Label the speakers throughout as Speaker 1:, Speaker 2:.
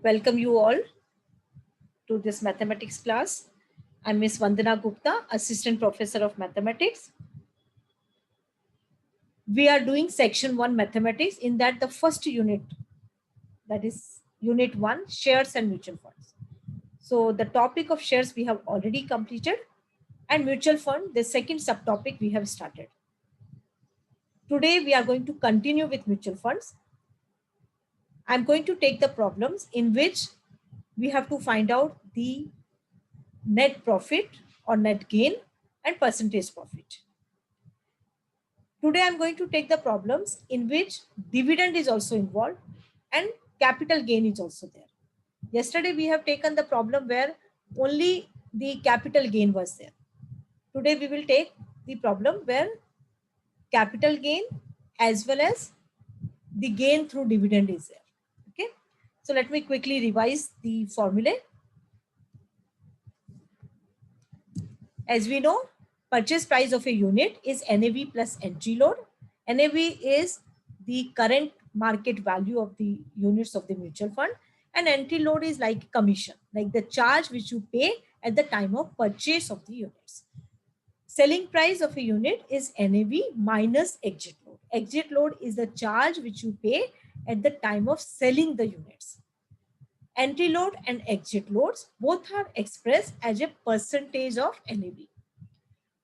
Speaker 1: Welcome you all to this mathematics class. I'm Miss Vandana Gupta, Assistant Professor of Mathematics. We are doing section 1 mathematics, in that the first unit, that is unit 1, shares and mutual funds. So the topic of shares we have already completed, and mutual fund, the second subtopic we have started. Today we are going to continue with mutual funds. I'm going to take the problems in which we have to find out the net profit or net gain and percentage profit. Today I'm going to take the problems in which dividend is also involved and capital gain is also there. Yesterday we have taken the problem where only the capital gain was there. Today we will take the problem where capital gain as well as the gain through dividend is there. Okay, so let me quickly revise the formula. As we know, purchase price of a unit is NAV plus entry load. NAV is the current market value of the units of the mutual fund, and entry load is like commission, like the charge which you pay at the time of purchase of the units. Selling price of a unit is NAV minus exit load. Exit load is the charge which you pay at the time of selling the units. Entry load and exit loads both are expressed as a percentage of NAV.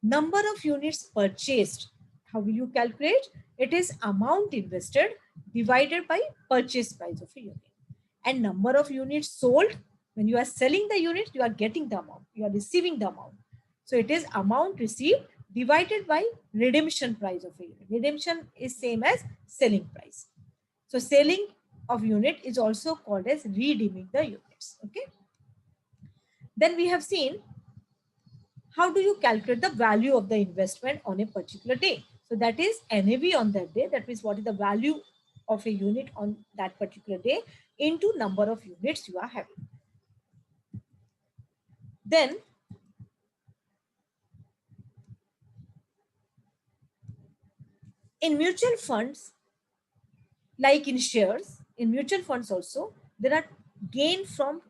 Speaker 1: Number of units purchased, how will you calculate? It is amount invested divided by purchase price of a unit. And number of units sold, when you are selling the unit, you are getting the amount, you are receiving the amount. So it is amount received divided by redemption price of a unit. Redemption is same as selling price. So selling of unit is also called as redeeming the units. Okay. Then we have seen how do you calculate the value of the investment on a particular day. So that is NAV on that day. That means what is the value of a unit on that particular day into number of units you are having. Then in mutual funds, like in shares, in mutual funds also, there are gain from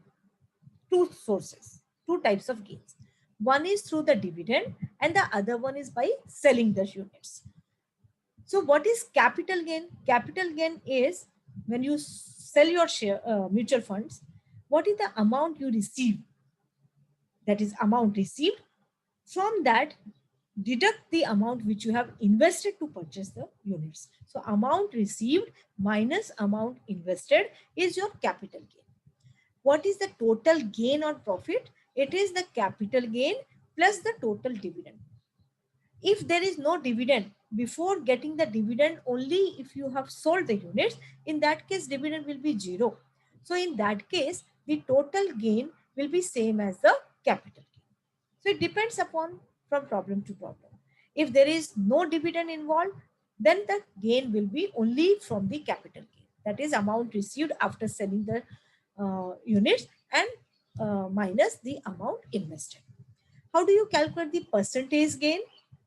Speaker 1: two sources, two types of gains. One is through the dividend and the other one is by selling the units. So what is capital gain? Capital gain is when you sell your share mutual funds, what is the amount you receive? That is amount received. From that, deduct the amount which you have invested to purchase the units. So amount received minus amount invested is your capital gain. What is the total gain or profit? It is the capital gain plus the total dividend. If there is no dividend, before getting the dividend, only if you have sold the units, in that case, dividend will be 0. So in that case, the total gain will be same as the capital gain. So it depends upon from problem to problem. If there is no dividend involved, then the gain will be only from the capital gain. That is amount received after selling the units and minus the amount invested. How do you calculate the percentage gain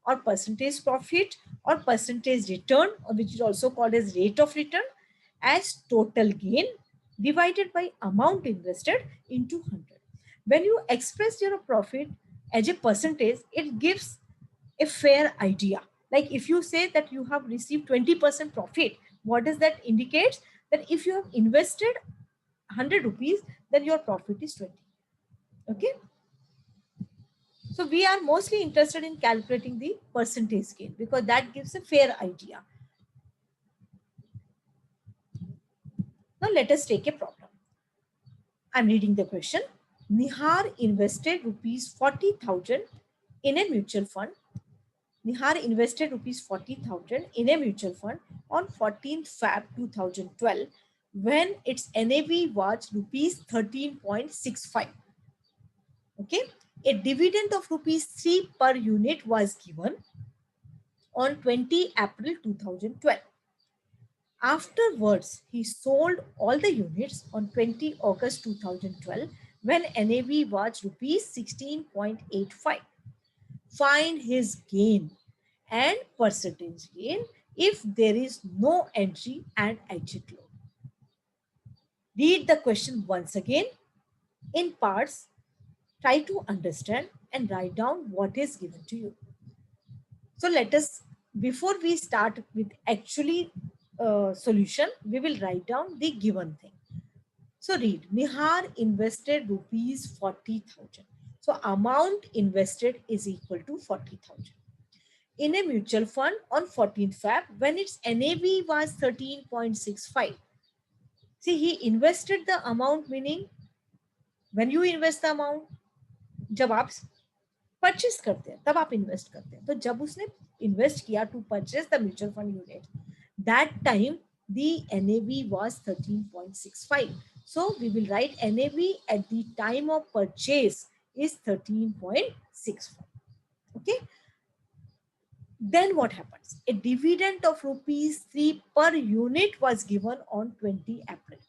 Speaker 1: or percentage profit or percentage return, which is also called as rate of return, as total gain divided by amount invested into 100. When you express your profit as a percentage, it gives a fair idea. Like if you say that you have received 20% profit, what does that indicate? That if you have invested 100 rupees, then your profit is 20. Okay. So we are mostly interested in calculating the percentage gain because that gives a fair idea. Now let us take a problem. I'm reading the question. Nihar invested rupees 40,000 in a mutual fund. Nihar invested rupees 40,000 in a mutual fund on 14th Feb 2012 when its NAV was rupees 13.65. Okay. A dividend of rupees 3 per unit was given on 20 April 2012. Afterwards, he sold all the units on 20 August 2012 when NAV was rupees 16.85. Find his gain and percentage gain if there is no entry and exit load. Read the question once again in parts. Try to understand and write down what is given to you. So let us, before we start with actually solution, we will write down the given thing. So read, Nihar invested rupees 40,000. So amount invested is equal to 40,000 in a mutual fund on 14th Feb when its NAV was 13.65. See, he invested the amount, meaning when you invest the amount, जब आप purchase करते हैं तब आप invest करते हैं. तो जब उसने इन्वेस्ट किया to purchase the mutual fund unit, that time the NAV was 13.65. So we will write NAV at the time of purchase is 13.65. Okay. Then what happens? A dividend of rupees 3 per unit was given on 20 April.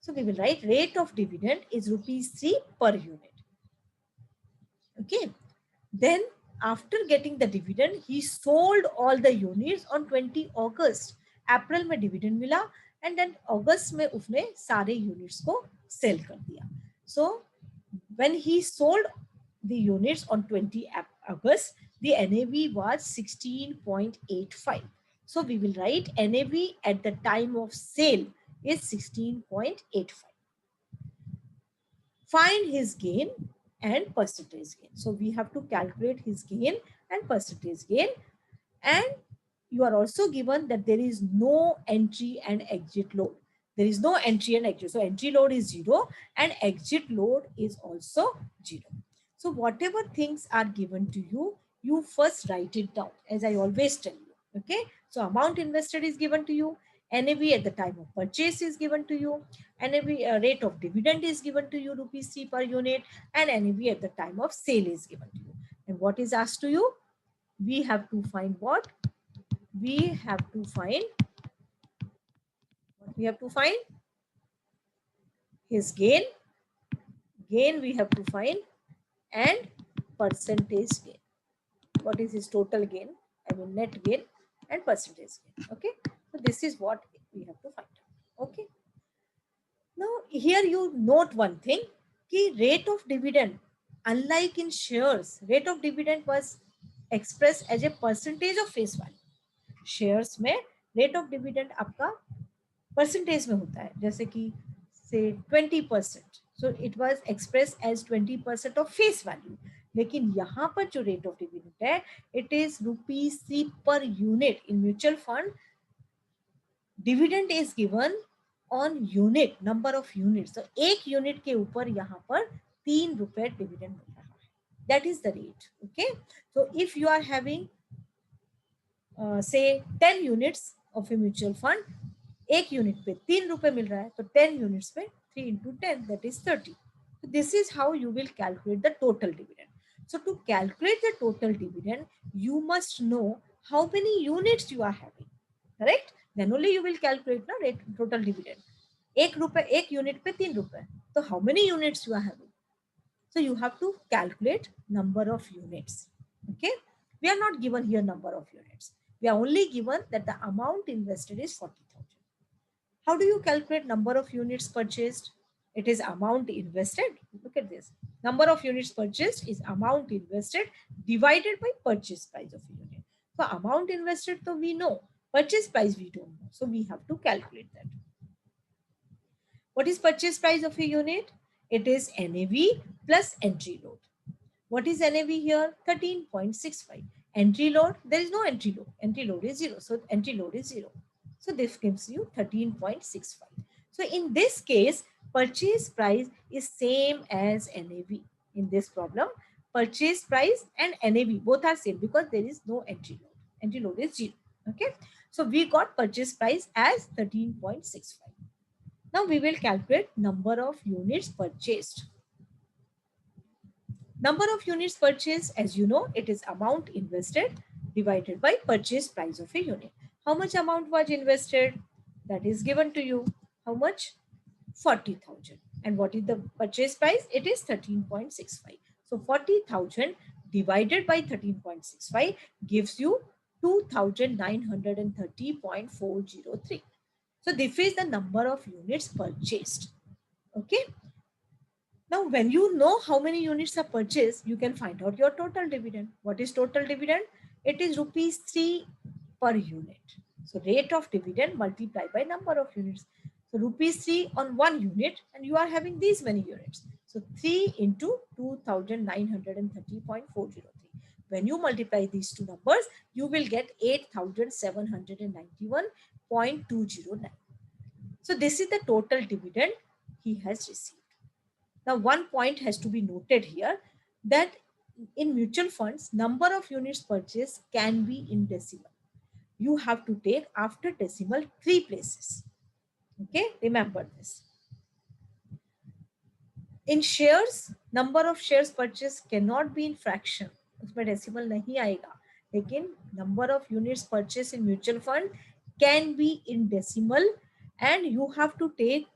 Speaker 1: So we will write rate of dividend is rupees 3 per unit. Okay. Then after getting the dividend, he sold all the units on 20 August. April में dividend मिला and then August में उसने सारे units को sell कर दिया. So when he sold the units on 20 August, the NAV was 16.85. So we will write NAV at the time of sale is 16.85. Find his gain and percentage gain. So we have to calculate his gain and percentage gain. And you are also given that there is no entry and exit load. There is no entry and exit. So entry load is 0 and exit load is also 0. So whatever things are given to you, you first write it down, as I always tell you. Okay. So amount invested is given to you. NAV at the time of purchase is given to you. NAV rate of dividend is given to you, rupees 3 per unit, and NAV at the time of sale is given to you. And what is asked to you? We have to find what? We have to find what we have to find? His gain. Gain we have to find and percentage gain. What is his total gain? I mean net gain and percentage gain. Okay. So this is what we have to find out. Okay. Now here you note one thing. Ki rate of dividend, unlike in shares, rate of dividend was expressed as a percentage of face value. Shares में rate of dividend आपका percentage में होता है, जैसे कि से 20%. So it was express as 20% of face value. लेकिन यहाँ पर जो रेट ऑफ डिविडेंड है, it is rupees 3 per unit. In mutual fund dividend is given on unit, number of unit. तो एक यूनिट के ऊपर यहाँ पर 3 रुपए डिविडेंड मिल रहा है. That is the rate. Okay. So if you are having say 10 units of a mutual fund, एक यूनिट पे 3 रुपए मिल रहा है, तो 10 यूनिट्स पे 3 into 10, that is 30. So this is how you will calculate the total dividend. So to calculate the total dividend, you must know how many units you are having, correct? Then only you will calculate the total dividend. एक रुपए एक unit पे 3 रुपए, तो how many units you are having? So you have to calculate number of units. Okay, we are not given here number of units. We are only given that the amount invested is 40,000. How do you calculate number of units purchased? It is amount invested. Look at this. Number of units purchased is amount invested divided by purchase price of a unit. So amount invested, so we know. Purchase price we don't know. So we have to calculate that. What is purchase price of a unit? It is NAV plus entry load. What is NAV here? 13.65. Entry load, there is no entry load. Entry load is 0. So entry load is 0. So this gives you 13.65. So in this case, purchase price is same as NAV. In this problem, purchase price and NAV both are same because there is no entry load. Entry load is 0. Okay. So we got purchase price as 13.65. Now we will calculate number of units purchased. Number of units purchased, as you know, it is amount invested divided by purchase price of a unit. How much amount was invested? That is given to you. How much? 40,000. And what is the purchase price? It is 13.65. So 40,000 divided by 13.65 gives you 2,930.403. So this is the number of units purchased. Okay. Now, when you know how many units are purchased, you can find out your total dividend. What is total dividend? It is rupees 3 per unit. So rate of dividend multiplied by number of units. So rupees 3 on 1 unit, and you are having these many units. So 3 into 2930.403. When you multiply these two numbers, you will get 8791.209. So this is the total dividend he has received. Now, one point has to be noted here that in mutual funds, number of units purchased can be in decimal. You have to take after decimal 3 places. Okay, remember this. In shares, number of shares purchased cannot be in fraction. उसमें decimal नहीं आएगा. लेकिन number of units purchased in mutual fund can be in decimal, and you have to take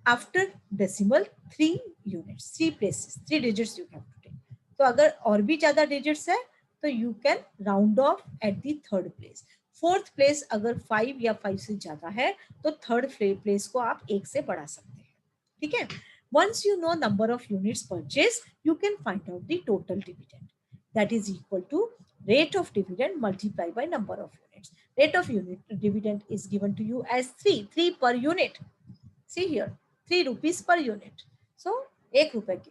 Speaker 1: after decimal 3 units, 3 places, 3 digits you have to take. तो अगर और भी ज्यादा digits है तो you can round off at the third place. Fourth place अगर 5 या 5 से ज्यादा है तो third place को आप 1 से बढ़ा सकते हैं. ठीक है. Once you know number of units purchased, you can find out the total dividend. That is equal to rate of dividend multiplied by number of units. Rate of unit dividend is given to you as 3 per unit. See here, 3 rupees per unit. So 1 unit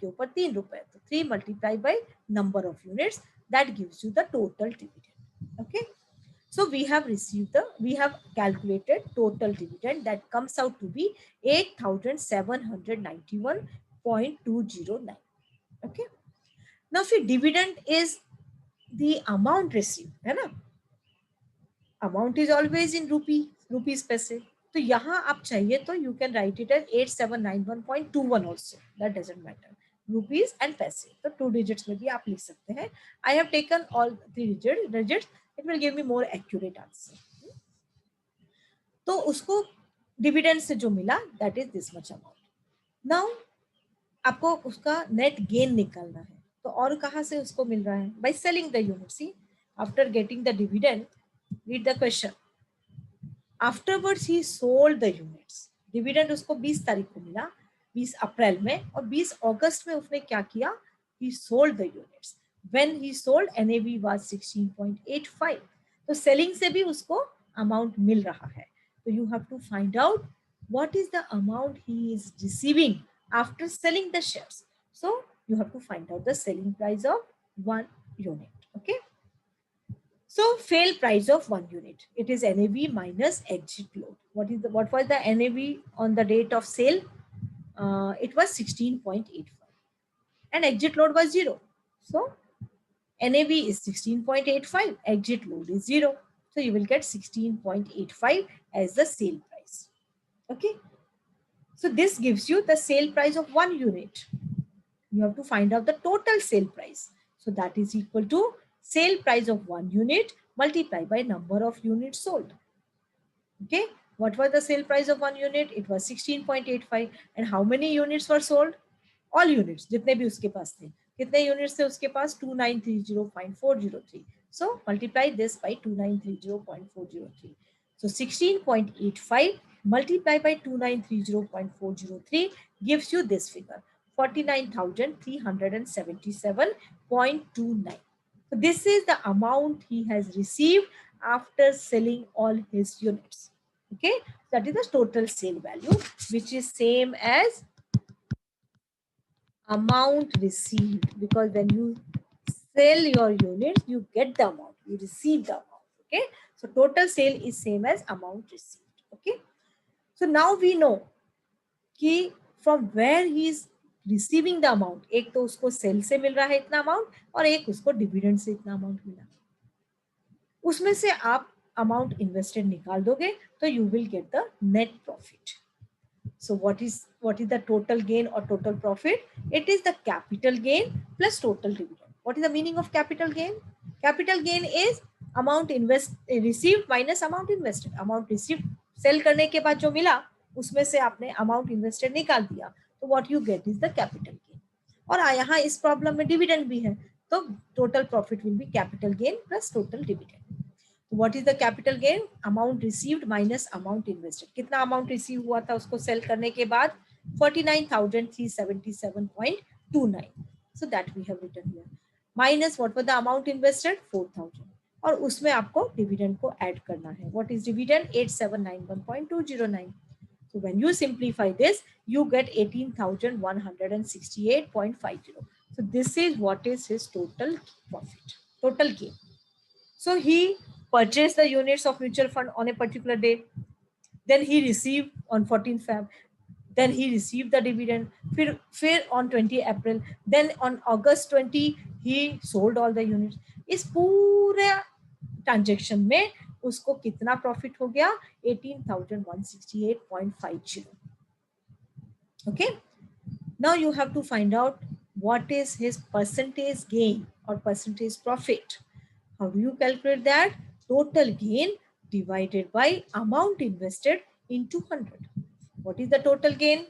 Speaker 1: के ऊपर 3 रुपए. तो 3 multiplied by number of units, that gives you the total dividend. Okay. So we have calculated total dividend that comes out to be 8791.209. Okay. Now if dividend is the amount received, है ना? Amount is always in rupees पैसे. तो यहाँ आप चाहिए तो you can write it as 8791.21 also. That doesn't matter. Rupees and पैसे. तो 2 digits में भी आप लिख सकते हैं. I have taken all 3 digits. It will give me more accurate answer. तो उसको डिविडेंड से जो मिला that is this much amount. Now आपको उसका net gain निकालना है. तो और कहाँ से उसको मिल रहा है? By selling the unit. See, after getting the dividend, read the question. Afterwards he sold the units. Dividend उसको 20 तारीख को मिला, 20 अप्रैल में, और 20 अगस्त में उसने क्या किया? He sold the units. When he sold, NAV was 16.85. तो सेलिंग से भी उसको अमाउंट मिल रहा है. तो you have to find out what is the amount he is receiving after selling the shares. So you have to find out the selling price of 1 unit. Okay. So fail price of 1 unit. It is NAV minus exit load. What was the NAV on the date of sale? It was 16.85. And exit load was 0. So NAV is 16.85. Exit load is 0. So you will get 16.85 as the sale price. Okay. So this gives you the sale price of 1 unit. You have to find out the total sale price. So that is equal to sale price of 1 unit multiplied by number of units sold. Okay. What was the sale price of 1 unit? It was 16.85. And how many units were sold? All units. जितने भी उसके पास थे. कितने units थे उसके पास? 2930.403. So multiply this by 2930.403. So 16.85 multiplied by 2930.403 gives you this figure. 49,377.29. So this is the amount he has received after selling all his units. Okay, that is the total sale value, which is same as amount received, because when you sell your units, you get the amount, you receive the amount. Okay, so total sale is same as amount received. Okay, so now we know कि from where he is receiving the amount. एक तो उसको cell से मिल रहा है इतना amount, और एक उसको डिविडेंड से इतना अमाउंट मिला. उसमें से आप अमाउंट इन्वेस्टेड निकाल दोगे तो you will get the net profit. So what is the total gain or total profit? It is the capital gain plus total dividend. What is the meaning of capital gain? Capital gain is amount received minus amount invested. Amount received sell करने के बाद जो मिला उसमें से आपने amount invested निकाल दिया, तो what you get is the capital gain. और यहाँ इस प्रॉब्लम में डिविडेंड भी है, तो total profit will be capital gain plus total dividend. What is the capital gain? Amount received minus amount invested. कितना अमाउंट रिसीव हुआ था उसको सेल करने के बाद? 49,377.29. so that we have written here minus what was the amount invested? 4,000. और उसमें आपको डिविडेंड को ऐड करना है. What is dividend? 8791.209. so when you simplify this you get 18,168.50. so this is what is his total profit, total gain. So he purchased the units of mutual fund on a particular day. Then he received on 14th Feb. Then he received the dividend. फिर on 20 April. Then on August 20 he sold all the units. इस पूरे transaction में उसको कितना profit हो गया? 18,168.50. Okay. Now you have to find out what is his percentage gain or percentage profit. How do you calculate that? Total gain divided by amount invested into 100. What is the total gain?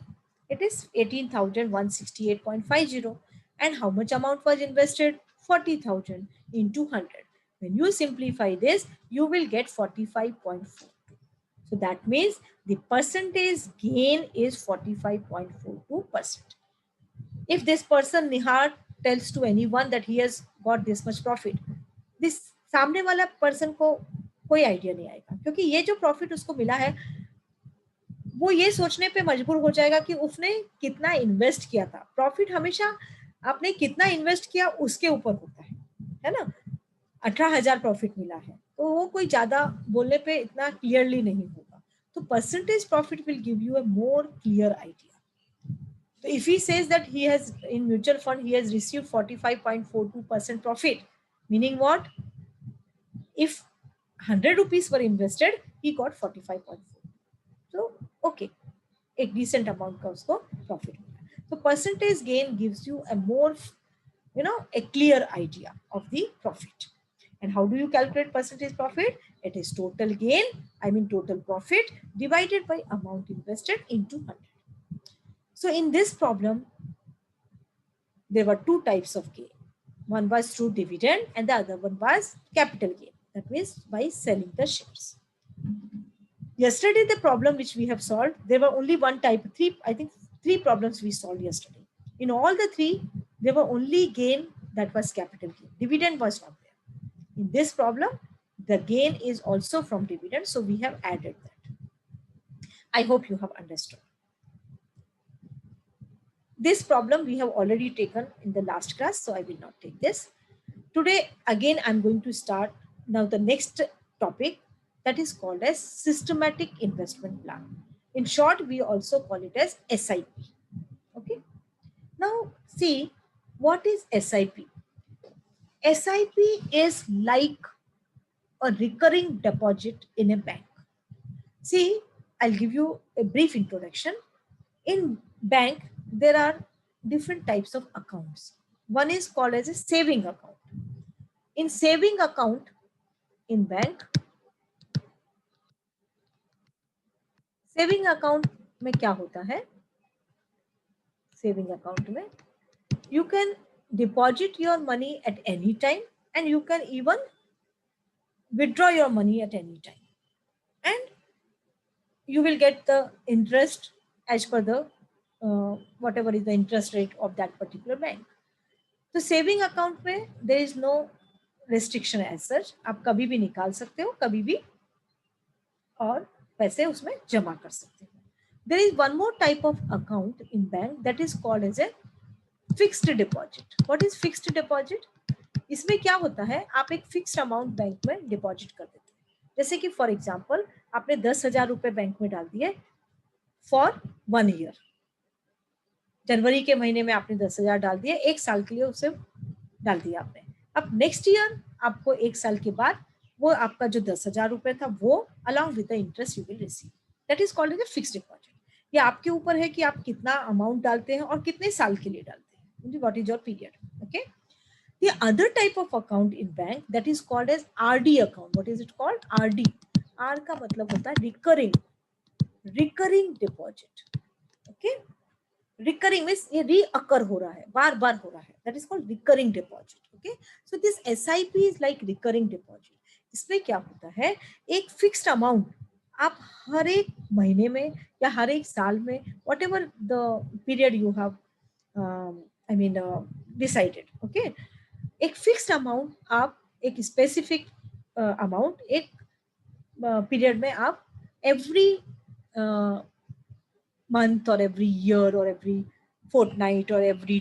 Speaker 1: It is 18,168.50. And how much amount was invested? 40,000 into 100. When you simplify this, you will get 45.42. So that means the percentage gain is 45.42%. If this person Nihar tells to anyone that he has got this much profit, this सामने वाला person को कोई idea नहीं आएगा, क्योंकि ये जो profit उसको मिला है वो ये सोचने पे मजबूर हो जाएगा कि उसने कितना इन्वेस्ट किया था. प्रॉफिट हमेशा आपने कितना इन्वेस्ट किया उसके ऊपर होता है ना. 18,000 प्रॉफिट मिला है तो वो कोई ज्यादा बोलने पे इतना क्लियरली नहीं होगा. तो percentage profit will give you a more clear idea. So if he says that he has in mutual fund he has received 45.42% profit, meaning what? If 100 rupees were invested, he got 45.4. So okay, एक decent amount का उसको profit मिला. So percentage gain gives you a more, a clear idea of the profit. And how do you calculate percentage profit? It is total gain, total profit divided by amount invested into 100. So in this problem, there were two types of gain. One was through dividend and the other one was capital gain. That means by selling the shares. Yesterday, the problem which we have solved, there were only one type, three problems we solved yesterday. In all the three, there were only gain that was capital gain. Dividend was not there. In this problem, the gain is also from dividend. So we have added that. I hope you have understood. This problem we have already taken in the last class, so I will not take this. Today, again, I'm going to start now the next topic that is called as systematic investment plan. In short, we also call it as SIP. Okay. Now, see, what is SIP? SIP is like a recurring deposit in a bank. See, I'll give you a brief introduction. In bank, there are different types of accounts. One is called as a saving account. In saving account in bank, saving account में क्या होता है? Saving account में you can deposit your money at any time and you can even withdraw your money at any time, and you will get the interest as per the whatever is the interest rate of that particular bank. तो saving account में there is no restriction as such. आप कभी भी निकाल सकते हो, कभी भी, और पैसे उसमें जमा कर सकते हो. There is one more type of account in bank that is called as a fixed deposit. What is fixed deposit? इसमें क्या होता है, आप एक फिक्स्ड अमाउंट बैंक में डिपॉजिट कर देते हैं. जैसे कि फॉर एग्जाम्पल आपने 10,000 रुपए बैंक में डाल दिए फॉर 1 ईयर. जनवरी के महीने में आपने 10,000 डाल दिए, एक साल के लिए उसे डाल दिया आपने. अब नेक्स्ट ईयर आपको एक साल के बाद वो आपका जो 10,000 रुपए था वो along with the interest you will receive. That is called as a fixed deposit. ये आपके ऊपर है कि आप कितना अमाउंट डालते हैं और कितने साल के लिए डालते हैं. What is your period. Okay. The other type of account in bank that is called as RD account. What is it called? RD. R का मतलब होता है recurring deposit. Okay. Recurring means ये reoccur हो रहा है, बार बार हो रहा है. That is called recurring deposit. Okay. So this SIP is like recurring deposit. इसमें क्या होता है, एक फिक्स्ड अमाउंट आप हर एक महीने में या हर एक साल में, what ever the period you have I mean decided, okay, एक फिक्स्ड अमाउंट आप एक स्पेसिफिक अमाउंट एक पीरियड में आप every month or every year or every fortnight or every,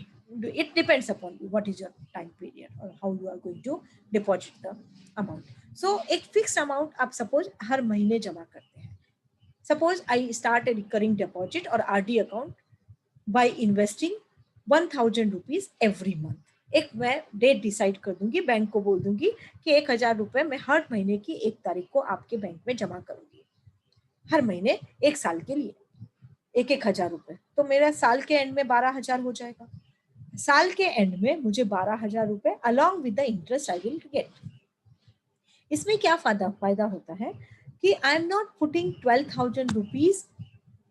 Speaker 1: it depends upon you what is your time period or how you are going to deposit the amount. So एक fixed amount आप suppose हर महीने जमा करते हैं. Suppose I start a recurring deposit or RD account by investing 1000 rupees every month. एक मैं date decide कर दूंगी, बैंक को बोल दूंगी कि 1000 रुपए मैं हर महीने की 1 तारीख को आपके बैंक में जमा करूंगी, हर महीने 1 साल के लिए 1,000 रुपए. तो मेरा साल के एंड में 12,000 हो जाएगा. साल के एंड में मुझे 12,000 रुपए along with the interest I will get. इसमें क्या फायदा होता है कि I am not putting 12,000 rupees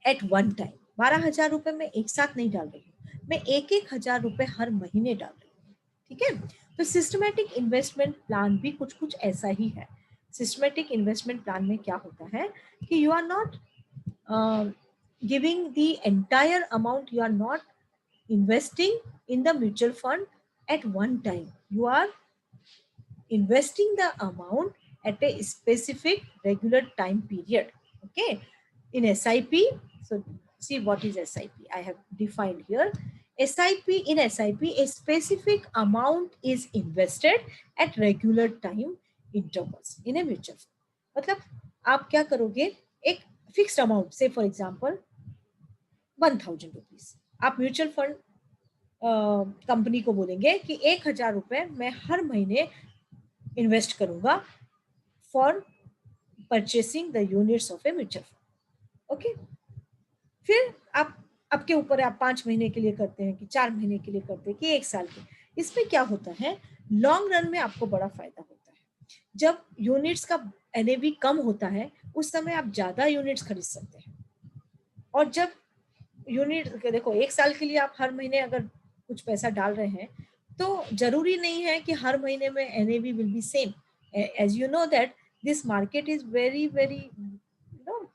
Speaker 1: at one time. 12,000 रुपए में एक साथ नहीं डाल रही हूँ, मैं 1,000 रुपए हर महीने डाल रही हूँ. ठीक है. तो सिस्टमैटिक इन्वेस्टमेंट प्लान भी कुछ कुछ ऐसा ही है. सिस्टमैटिक इन्वेस्टमेंट प्लान में क्या होता है कि you are not giving the entire amount, you are not investing in the mutual fund at one time, you are investing the amount at a specific regular time period. Okay, in SIP, so see what is SIP, I have defined here. SIP, in SIP a specific amount is invested at regular time intervals in a mutual fund. मतलब आप क्या करोगे, एक fixed amount से for example 1000 rupees आप mutual fund company को बोलेंगे कि 1,000 रुपए मैं हर महीने इन्वेस्ट करूंगा for purchasing the units of a mutual fund. Okay, फिर आप आपके ऊपर आप 5 महीने के लिए करते हैं कि 4 महीने के लिए करते हैं कि 1 साल के. इसमें क्या होता है, लॉन्ग रन में आपको बड़ा फायदा होता है. जब यूनिट्स का एनएवी कम होता है उस समय आप ज्यादा यूनिट्स खरीद सकते हैं. और जब यूनिट देखो 1 साल के लिए आप हर महीने अगर कुछ पैसा डाल रहे हैं तो जरूरी नहीं है कि हर महीने में NAV will be same. As you know that this market is very very you know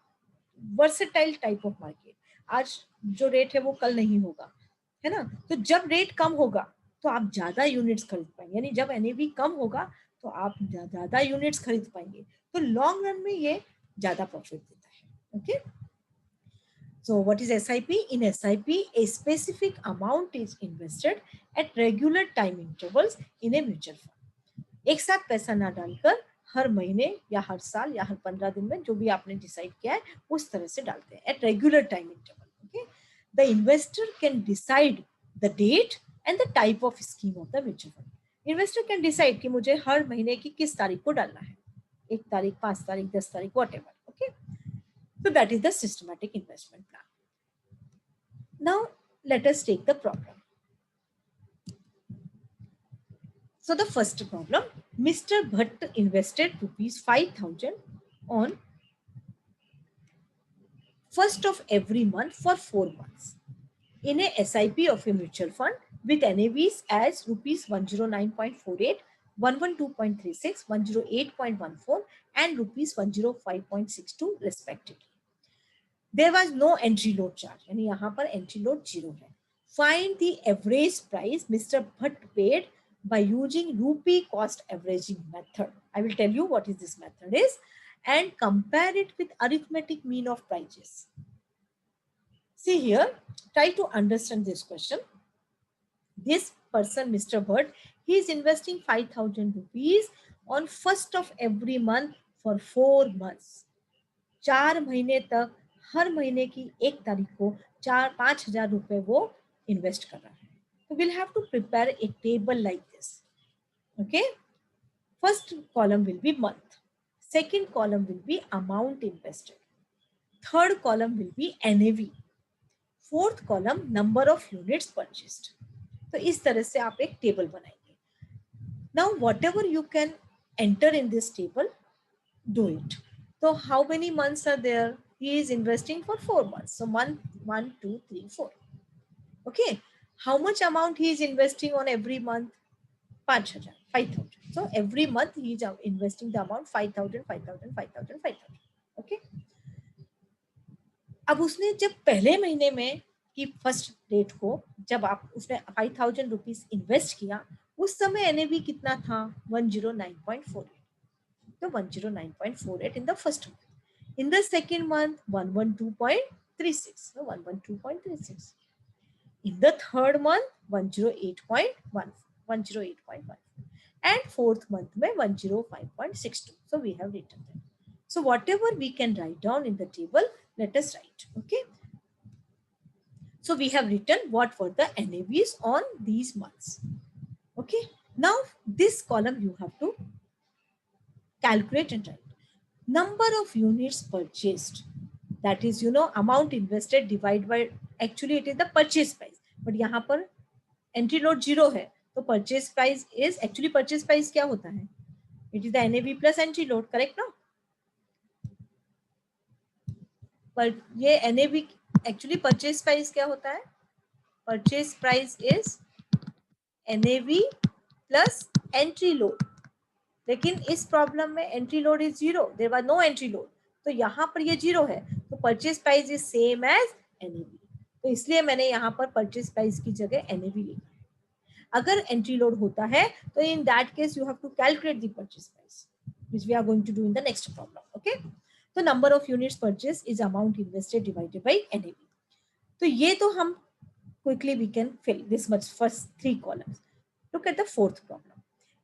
Speaker 1: versatile type of market. आज जो रेट है वो कल नहीं होगा, है ना. तो जब रेट कम होगा तो आप ज्यादा यूनिट्स खरीद पाएंगे, यानी जब एनएवी कम होगा तो आप ज्यादा यूनिट्स खरीद पाएंगे. तो लॉन्ग रन में ये ज्यादा प्रॉफिट देता है. Okay, so what is SIP? In SIP, a specific amount is invested at regular time intervals in a mutual fund. एक साथ पैसा ना डालकर हर महीने या हर साल या हर 15 दिन में जो भी आपने डिसाइड किया है उस तरह से डालते हैं at regular time interval. Okay, the investor can decide the date and the type of scheme of the mutual fund. Investor can decide कि मुझे हर महीने की किस तारीख को डालना है, 1 तारीख, 5 तारीख, 10 तारीख, whatever. Okay, so that is the systematic investment plan. Now let us take the problem. So the first problem, Mr. Bhatt invested rupees 5,000 on 1st of every month for 4 months in a SIP of a mutual fund with NAVs as rupees 109.48, 112.36, 108.14 and rupees 105.62 respectively. There was no entry load charge, यानी यहाँ पर entry load 0 है. Find the average price Mr. Bhatt paid by using rupee cost averaging method. I will tell you what is this method is and compare it with arithmetic mean of prices. See here, try to understand this question. This person, Mr. Bhatt, he is investing 5,000 rupees on 1st of every month for 4 months. 4 महीने तक हर महीने की 1 तारीख को 5,000 रुपए वो invest कर रहा है. तो we'll have to prepare a table like this. Okay, first column will be month, second column will be amount invested, third column will be NAV, fourth column number of units purchased. तो इस तरह से आप एक table बनाएंगे. Now whatever you can enter in this table, do it. So how many months are there? He is investing for 4 months. So month 1, 2, 3, 4. Okay. How much amount he is investing on every month? 5,000. 5,000. So every month he is investing the amount 5,000, 5,000, 5,000, 5,000. Okay. अब उसने जब पहले महीने में की first date को जब आप उसने 5,000 रुपीज इन्वेस्ट किया, उस समय एनएवी कितना था? 109.48. तो 109.48 in the first month. In the second month, 112.36. So 112.36. In the third month, 108.1. 108.1. And fourth month, 105.62. So we have written them. So whatever we can write down in the table, let us write. Okay. So we have written what were the NAVs on these months. Okay. Now this column you have to calculate and write. Number of units purchased. That is, amount invested divided by, actually it is the purchase price. But यहाँ पर entry load 0 है. तो purchase price is, actually purchase price क्या होता है? It is the NAV plus entry load, correct no? पर ये NAV, actually purchase price क्या होता है? Purchase price is NAV plus entry load. लेकिन इस प्रॉब्लम में entry load is 0, there was no entry load, तो यहाँ पर ये 0 है, तो purchase price is same as NAV, तो इसलिए मैंने यहाँ पर परचेज प्राइस की जगह एनएवी लिखा है। अगर एंट्री लोड होता है तो in that case you have to calculate the purchase price, which we are going to do in the next problem. Okay, तो number of units purchase is amount invested divided by NAV. तो ये तो हम quickly we can fill this much first 3 columns. Look at the fourth problem.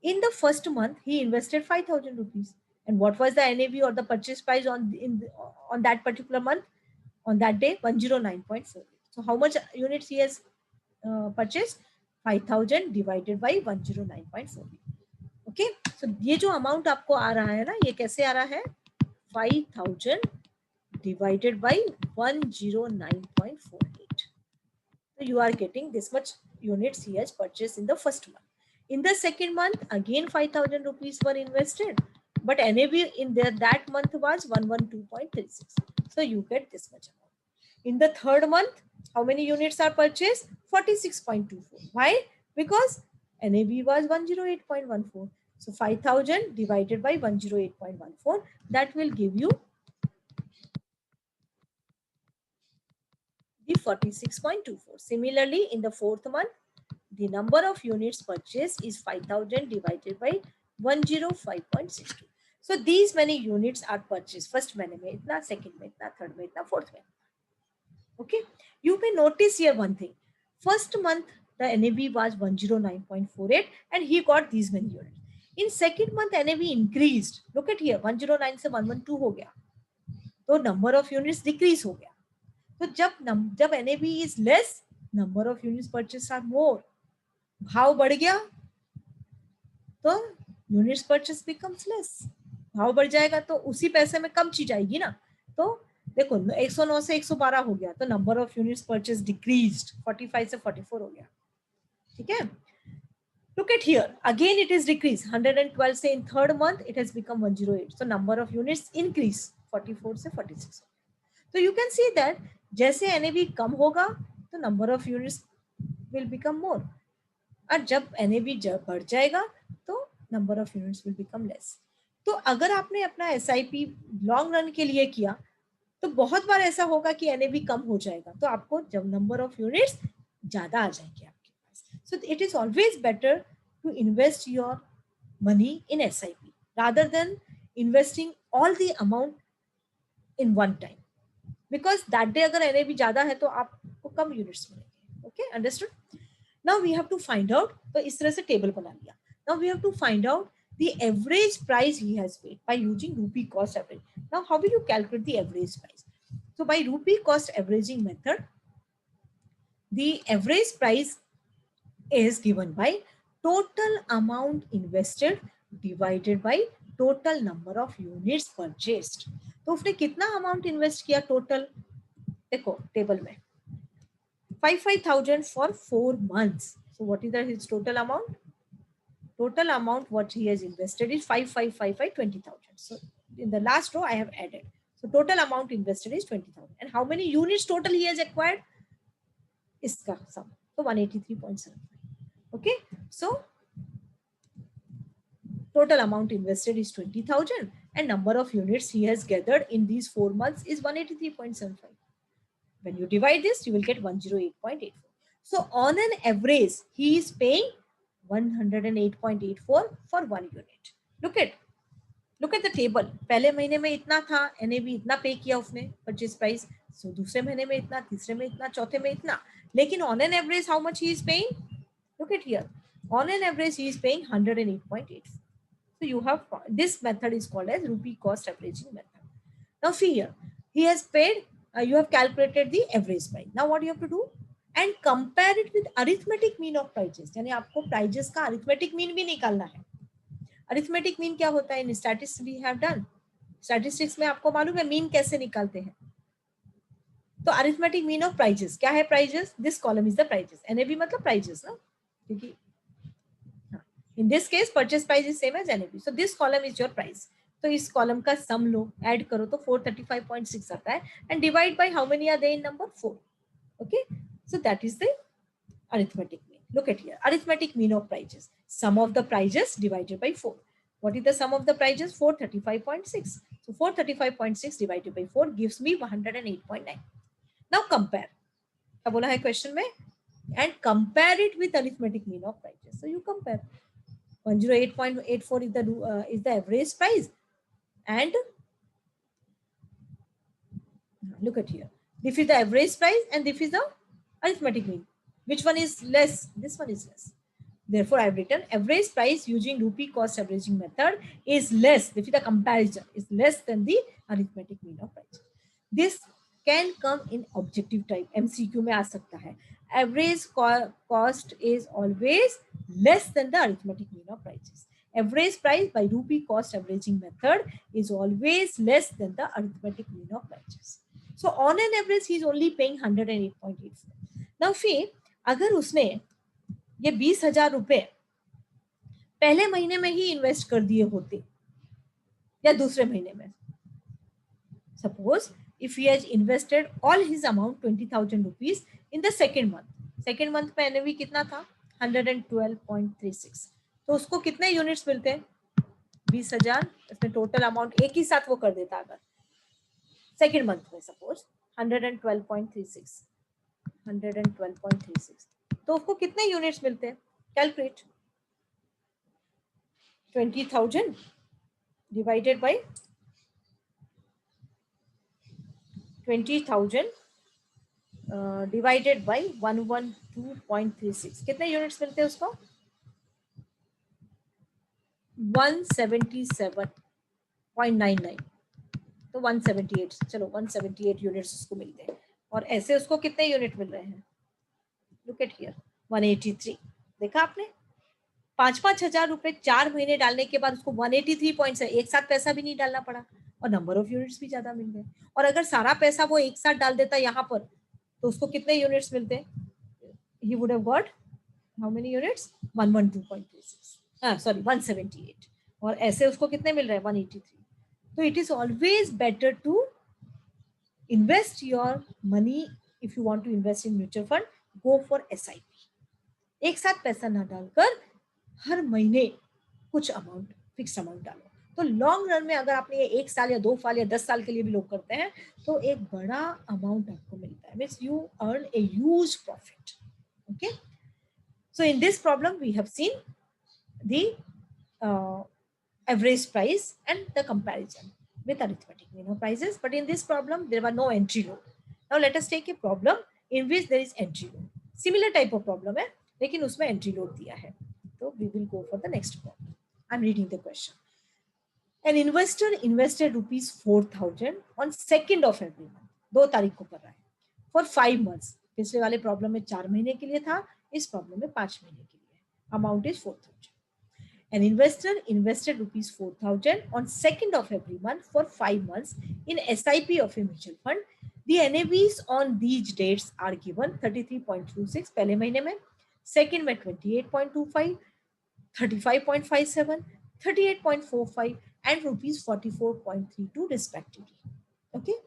Speaker 1: In the first month, he invested 5,000 rupees. And what was the NAV or the purchase price on that particular month? On that day, 109.48. So how much units he has purchased? 5,000 divided by 109.48. Okay. So ये जो amount आपको आ रहा है ना, ये कैसे आ रहा है? 5,000 divided by 109.48. So you are getting this much units he has purchased in the first month. In the second month, again 5,000 rupees were invested, but NAV in there that month was 112.36. So you get this much amount. In the third month, how many units are purchased? 46.24. Why? Because NAV was 108.14. So 5,000 divided by 108.14, that will give you the 46.24. Similarly, in the fourth month, the number of units purchased is 5,000 divided by 105.62. So these many units are purchased. First महीने में इतना, second में इतना, third में इतना, fourth में. Okay. You may notice here one thing. First month the NAV was 109.48 and he got these many units. In second month NAV increased. Look at here, 109 से 112 हो गया. तो number of units decrease हो गया. तो जब NAV is less, number of units purchased are more. भाव बढ़ गया तो यूनिट्स परचेस बिकम्स लेस. भाव बढ़ जाएगा तो उसी पैसे में कम चीज आएगी ना. तो देखो 109 से 112 हो गया तो number of units purchase decreased, 45 से 44 हो गया. ठीक है. Look at here, again it is decreased, 112 से in third month it has become 108. So number of units increase, 44 से 46. So you can see that जैसे NAV कम होगा तो number of units will become more. और जब NAV बढ़ जाएगा तो number of units will become less. तो अगर आपने अपना SIP लॉन्ग रन के लिए किया तो बहुत बार ऐसा होगा कि NAV कम हो जाएगा तो आपको जब नंबर ऑफ यूनिट्स ज्यादा आ जाएंगे आपके पास. So it is always better to invest your money in SIP rather than investing all the amount in one time, because that day अगर NAV ज्यादा है तो आपको कम यूनिट्स मिलेंगे. Okay, understood. Now we have to find out, तो इस तरह से टेबल बना लिया. Now we have to find out the average price he has paid by using rupee cost average. Now how will you calculate the average price? So by rupee cost averaging method, the average price is given by total amount invested divided by total number of units purchased. तो उसने कितना amount invest किया total? देखो table में 55,000 for 4 months. So what is his total amount? Total amount what he has invested is 5555 20,000. So in the last row I have added. So total amount invested is 20,000. And how many units total he has acquired? Iska sum. So 183.75. Okay. So Total amount invested is 20,000 and number of units he has gathered in these 4 months is 183.75. When you divide this, you will get 108.84. So on an average, he is paying 108.84 for 1 unit. Look at the table. पहले महीने में इतना था, NAV इतना पे किया उसने purchase price, सो दूसरे महीने में इतना, तीसरे में इतना, चौथे में इतना. लेकिन on an average how much he is paying? Look at here. On an average he is paying 108.84. So you have, this method is called as rupee cost averaging method. Now see here, he has paid, you have calculated the average price. Now what you have to do? And compare it with arithmetic mean of prices. यानी आपको prices का arithmetic mean भी निकालना है. Arithmetic mean क्या होता है? In statistics we have done. Statistics में आपको मालूम है mean कैसे निकालते हैं. तो arithmetic mean of prices क्या है? Prices, this column is the prices. NAV मतलब prices ना, क्योंकि in this case purchase price is same as NAV. So this column is your price. तो इस कॉलम का सम लो, ऐड करो तो 435.6 आता है and divide by how many are there in number 4. Okay, so that is the arithmetic mean. Look at here, arithmetic mean of prices, sum of the prices divided by 4. What is the sum of the prices? 435.6. So 435.6 divided by 4 gives me 108.9. Now compare, क्या बोला है question में, and compare it with arithmetic mean of prices. So you compare 108.84 is the average price, and look at here, this is the average price and this is the arithmetic mean. Which one is less? This one is less. Therefore I have written average price using rupee cost averaging method is less, this is the comparison, is less than the arithmetic mean of price. This can come in objective type, MCQ में आ सकता है. Average cost is always less than the arithmetic mean of prices. Average price by rupee cost averaging method is always less than the arithmetic mean of prices. So on an average he is only paying 108.84. Now see, अगर उसने ये 20,000 रुपए पहले महीने में ही invest कर दिए होते या दूसरे महीने में, suppose if he has invested all his amount 20,000 rupees in the second month पे NAV कितना था? 112.36. तो उसको कितने यूनिट्स मिलते हैं? 20,000. इसमें टोटल अमाउंट एक ही साथ वो कर देता अगर सेकेंड मंथ में, सपोज 112.36, तो उसको कितने यूनिट्स मिलते हैं? Calculate. 20,000 divided by 20,000 divided by 112.36, कितने यूनिट्स मिलते हैं उसको? 177.99. तो 178, चलो 178 यूनिट्स उसको मिलते हैं. और ऐसे उसको कितने यूनिट मिल रहे हैं? Look at here, 183. देखा आपने, 5-5 हजार रुपए 4 महीने डालने के बाद उसको 183 पॉइंट्स है, एक साथ पैसा भी नहीं डालना पड़ा और नंबर ऑफ यूनिट्स भी ज्यादा मिल गए. और अगर सारा पैसा वो एक साथ डाल देता यहाँ पर तो उसको कितने यूनिट्स मिलते हैं? He would have got how many units? 112.36, sorry 178. और ऐसे उसको कितने मिल रहे हैं? 183. तो it is always better to invest your money. If you want to invest in mutual fund, go for SIP. एक साथ पैसा ना डालकर हर महीने कुछ अमाउंट, फिक्स अमाउंट डालो. तो लॉन्ग रन में अगर आपने ये 1 साल या 2 साल या 10 साल के लिए भी लोग करते हैं तो एक बड़ा अमाउंट आपको मिलता है. Means you earn a huge profit. Okay, so in this problem we have seen the average price and the comparison with arithmetic mean of prices. But in this problem, there were no entry load. Now let us take a problem in which there is entry load. Similar type of problem है, लेकिन उसमें entry load दिया है. So we will go for the next problem. I'm reading the question. An investor invested rupees 4,000 on 2nd of every month. 2 तारीख को कर रहा है. For 5 months. पिछले वाले प्रॉब्लम में 4 महीने के लिए था, इस प्रॉब्लम में 5 महीने के लिए. Amount is 4,000. An investor invested rupees 4,000 on 2nd of every month for 5 months in SIP of a mutual fund. The NAVs on these dates are given 33.26 पहले महीने में, सेकेंड में 28.25, 35.57, 38.45 and rupees 44.32 respectively. Okay,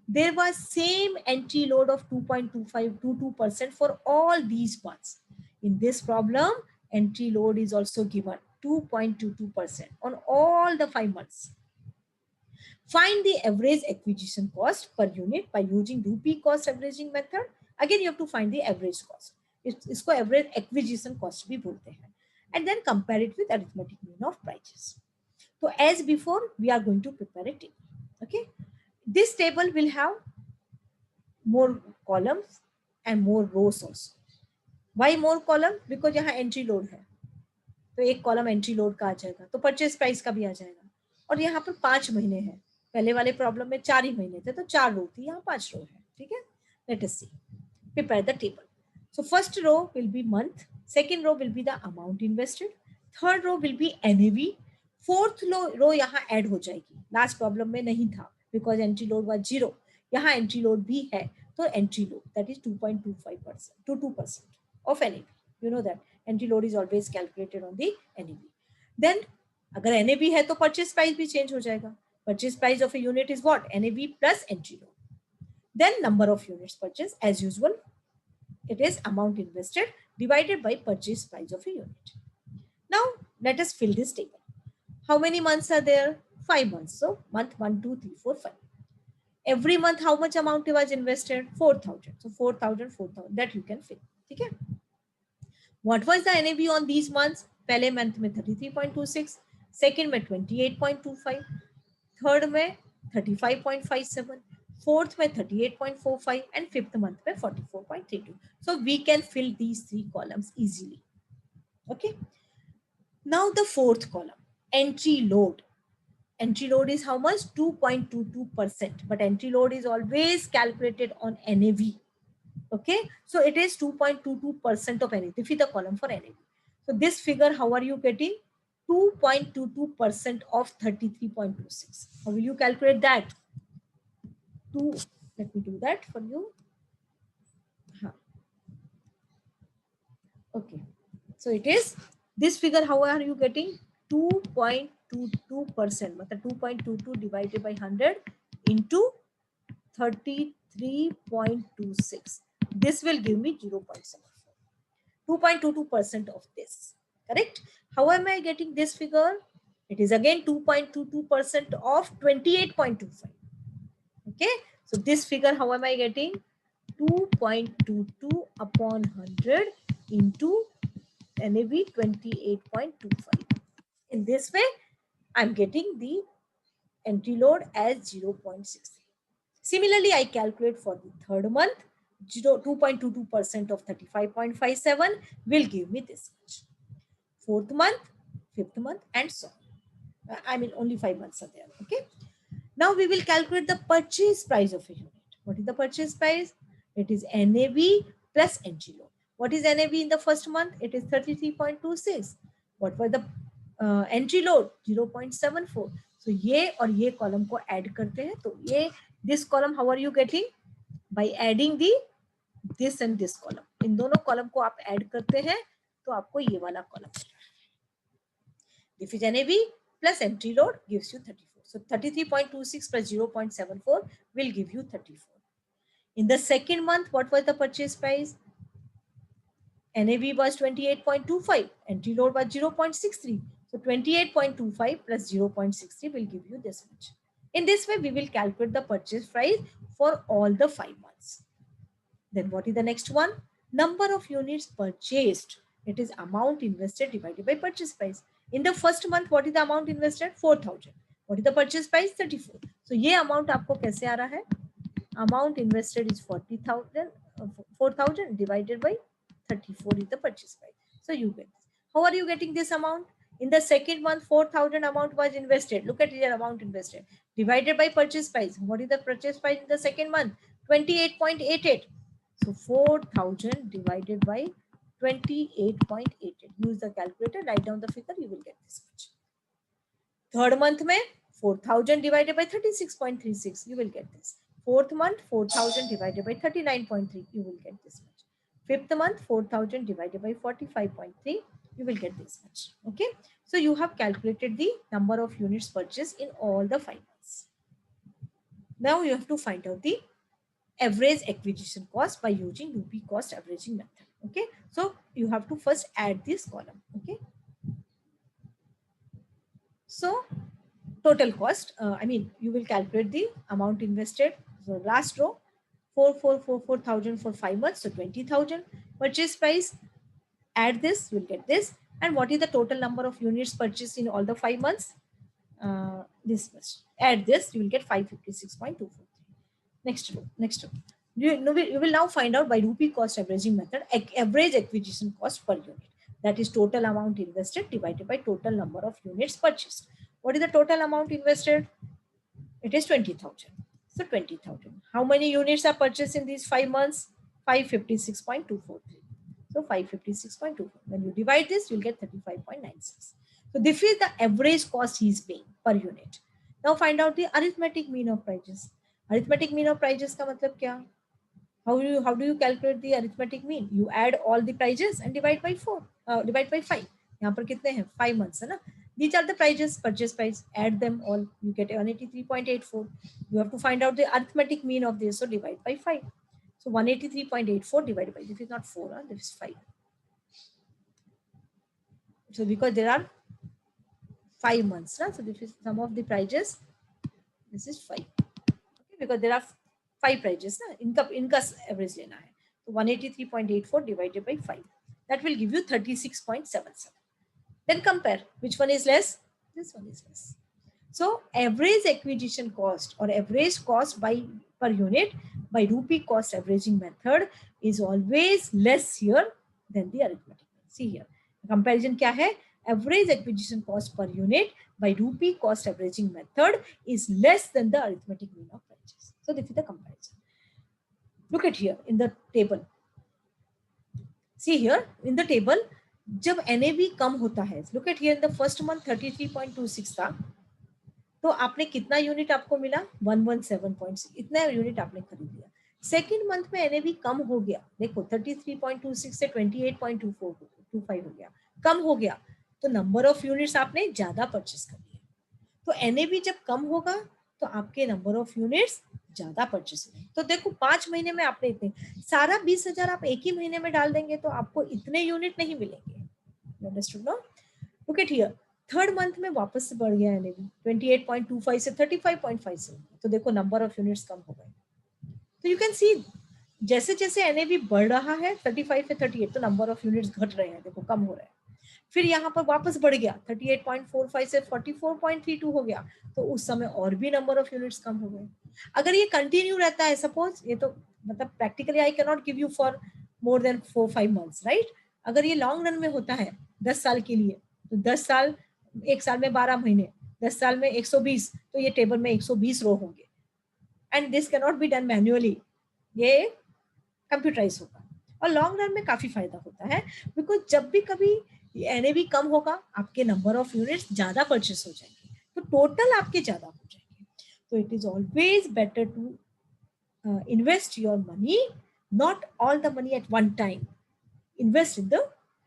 Speaker 1: there was same entry load of 2.2522% for all these months. In this problem, entry load is also given. 2.22% on all the 5 months. Find the average acquisition cost per unit by using rupee cost averaging method. Again, you have to find the average cost. इसको average acquisition cost भी बोलते हैं. And then compare it with arithmetic mean of prices. So as before, we are going to prepare a table. Okay. This table will have more columns and more rows also. Why more column? Because यहाँ entry load है, तो एक column entry load का आ जाएगा, तो purchase price का भी आ जाएगा. और यहाँ पर 5 महीने हैं, पहले वाले प्रॉब्लम में 4 ही महीने थे, तो 4 रो थी, यहाँ 5 रो है. ठीक है. Let us see, prepare the table. So first row will be month, second row will be the amount invested, third row will be NAV, fourth row यहाँ ऐड हो जाएगी. लास्ट प्रॉब्लम में नहीं था बिकॉज एंट्री लोड वाज 0. यहाँ entry load भी है, तो entry load that is 2.25% to 2% of NAV. You know that entry load is always calculated on the NAV. Then अगर NAV है तो purchase price भी change हो जाएगा. Purchase price of a unit is what? NAV plus entry load. Then number of units purchased, as usual, it is amount invested divided by purchase price of a unit. Now let us fill this table. How many months are there? 5 months. So month 1, 2, 3, 4, 5. Every month how much amount was invested? 4,000. So 4,000, 4,000 that you can fill. Okay. What was the NAV on these months? पहले month में 33.26, second में 28.25, third में 35.57, fourth में 38.45, and fifth month में 44.32. So we can fill these 3 columns easily. Okay. Now the fourth column, entry load. Entry load is how much? 2.22%. But entry load is always calculated on NAV. Okay, so it is 2.22% of NAV. Define the column for NAV. So this figure, how are you getting? 2.22% of 33.26. How will you calculate that? Let me do that for you. Okay, so it is this figure. How are you getting? 2.22%. But 2.22 divided by 100 into 33.26. This will give me 0.74. 2.22% of this. Correct? How am I getting this figure? It is again 2.22% of 28.25. Okay. So this figure, how am I getting? 2.22 upon 100 into NAV 28.25. In this way, I'm getting the entry load as 0.63. Similarly, I calculate for the third month. 2.22% of 35.57 will give me this much. Fourth month, fifth month, and so on. I mean, only 5 months are there. Okay. Now we will calculate the purchase price of a unit. What is the purchase price? It is NAV plus entry load. What is NAV in the first month? It is 33.26. What was the entry load? 0.74. So ये और ये column को add करते हैं. तो ये this column, how are you getting? By adding the this and this column. इन दोनों column को आप add करते हैं तो आपको ये वाला column. If it's NAV plus entry load gives you 34. So 33.26 plus 0.74 will give you 34. In the second month, what was the purchase price? NAV was 28.25. Entry load was 0.63. So 28.25 plus 0.63 will give you this much. In this way, we will calculate the purchase price for all the 5 months. Then what is the next one? Number of units purchased. It is amount invested divided by purchase price. In the first month, what is the amount invested? 4,000. What is the purchase price? 34. So ये amount आपको कैसे आ रहा है? Amount invested is 40,000. 4,000 divided by 34 is the purchase price. So you get this. How are you getting this amount? In the second month, 4,000 amount was invested. Look at your amount invested. Divided by purchase price. What is the purchase price in the second month? 28.88. So 4,000 divided by 28.88. Use the calculator, write down the figure, you will get this much. Third month mein 4,000 divided by 36.36, you will get this. Fourth month 4,000 divided by 39.3, you will get this much. Fifth month 4,000 divided by 45.3, you will get this much. Okay, so you have calculated the number of units purchased in all the 5 months. Now you have to find out the average acquisition cost by using rupee cost averaging method. Okay, so you have to first add this column. Okay, So total cost, I mean, you will calculate the amount invested. So last row, 4,444,000 for 5 months, so 20,000. Purchase price, add this, you'll get this. And what is the total number of units purchased in all the 5 months? This much. Add this, you will get 556.243. Next row, next row. You will now find out by rupee cost averaging method average acquisition cost per unit. That is total amount invested divided by total number of units purchased. What is the total amount invested? It is 20,000. So 20,000. How many units are purchased in these 5 months? 556.243. So 556.24. When you divide this, you'll get 35.96. So this is the average cost he is paying per unit. Now find out the arithmetic mean of prices. Arithmetic mean of prices का मतलब क्या? How do you calculate the arithmetic mean? You add all the prices and divide by 4. Divide by 5. यहाँ पर कितने हैं? 5 months है ना? These are the prices, purchase price. Add them all. You get 183.84. You have to find out the arithmetic mean of this. So divide by 5. So 183.84 divided by, this is not 4, this is 5. So because there are 5 months, so this is sum of the prices. This is 5. Okay, because there are 5 prices. Inka average lena hai. So 183.84 divided by 5. That will give you 36.77. Then compare. Which one is less? This one is less. So average acquisition cost or average cost per unit by rupee cost averaging method is always less here than the arithmetic. See here. Comparison kya hai? Average acquisition cost per unit by rupee cost averaging method is less than the arithmetic mean of prices. So this is the comparison. Look at here in the table. See here in the table, जब NAV कम होता है, look at here in the first month 33.26 था, तो आपने कितना unit आपको मिला? 117.6. इतना यूनिट आपने खरीद लिया. सेकेंड मंथ में NAV कम हो गया, देखो 33.26 से 28.25 हो गया, कम हो गया, तो नंबर ऑफ यूनिट्स आपने ज्यादा परचेस कर लिया. तो NAV जब कम होगा तो आपके नंबर ऑफ यूनिट्स ज्यादा परचेस होंगे. तो देखो 5 महीने में आपने इतने, सारा 20,000 आप एक ही महीने में डाल देंगे तो आपको इतने यूनिट नहीं मिलेंगे. Understood no? Look at here, third month में वापस से बढ़ गया NAV 28.25 से 35.5 से, तो देखो नंबर ऑफ यूनिट्स कम हो गए. तो यू कैन सी जैसे जैसे NAV बढ़ रहा है 35 से 38, तो नंबर ऑफ यूनिट्स घट रहे हैं, देखो कम हो रहे हैं. फिर यहाँ पर वापस बढ़ गया 38.45 से 44.32 हो गया, तो उस समय और भी नंबर ऑफ यूनिट्स कम हो गए. अगर ये कंटिन्यू रहता है, सपोज ये तो मतलब practically I can not give you for more than 4-5 months, right? अगर ये लॉन्ग रन में होता है 10 साल के लिए, तो 10 साल, एक साल में 12 महीने, 10 साल में 120, तो ये टेबल में 120 रो होंगे. And this can not be done manually, ये कंप्यूटराइज होगा. और लॉन्ग रन में काफी फायदा होता है, बिकॉज जब भी कभी NAV कम होगा, आपके नंबर ऑफ यूनिट्स ज्यादा परचेस हो जाएंगे, तो टोटल आपके ज्यादा हो जाएंगे. तो it is always better to invest your money, not all the money at one time. Invest in the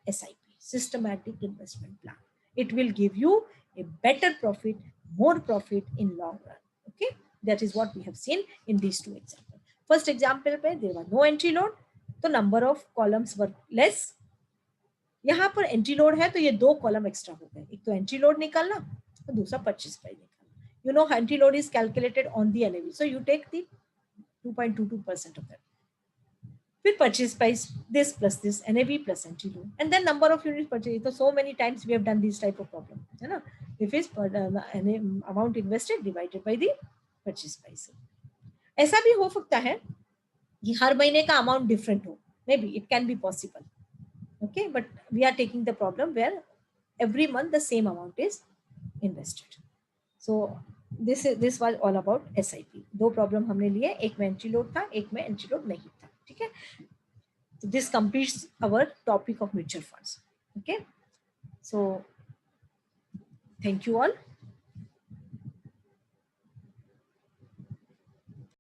Speaker 1: SIP, systematic investment plan. It will give you a better profit, more profit in long run. Okay, that is what we have seen in these two examples. First example पे there was no entry load, तो number of columns were less. यहाँ पर entry load है, तो ये 2 column extra हो गए. एक तो entry load निकालना और दूसरा purchase price निकालना. You know entry load is calculated on the NAV, so you take the 2.22% of that. With purchase price, this plus this, NAV plus entry load, and then number of units purchased. So many times we have done this type of problem, है ना? If is amount invested divided by the purchase price. ऐसा भी हो सकता है कि हर महीने का amount different हो. Maybe it can be possible. Okay, but we are taking the problem where every month the same amount is invested. So this was all about SIP. 2 problem हमने लिए, एक में entry load था, एक में entry load नहीं था. ठीक है? So this completes our topic of mutual funds. Okay, so thank you all.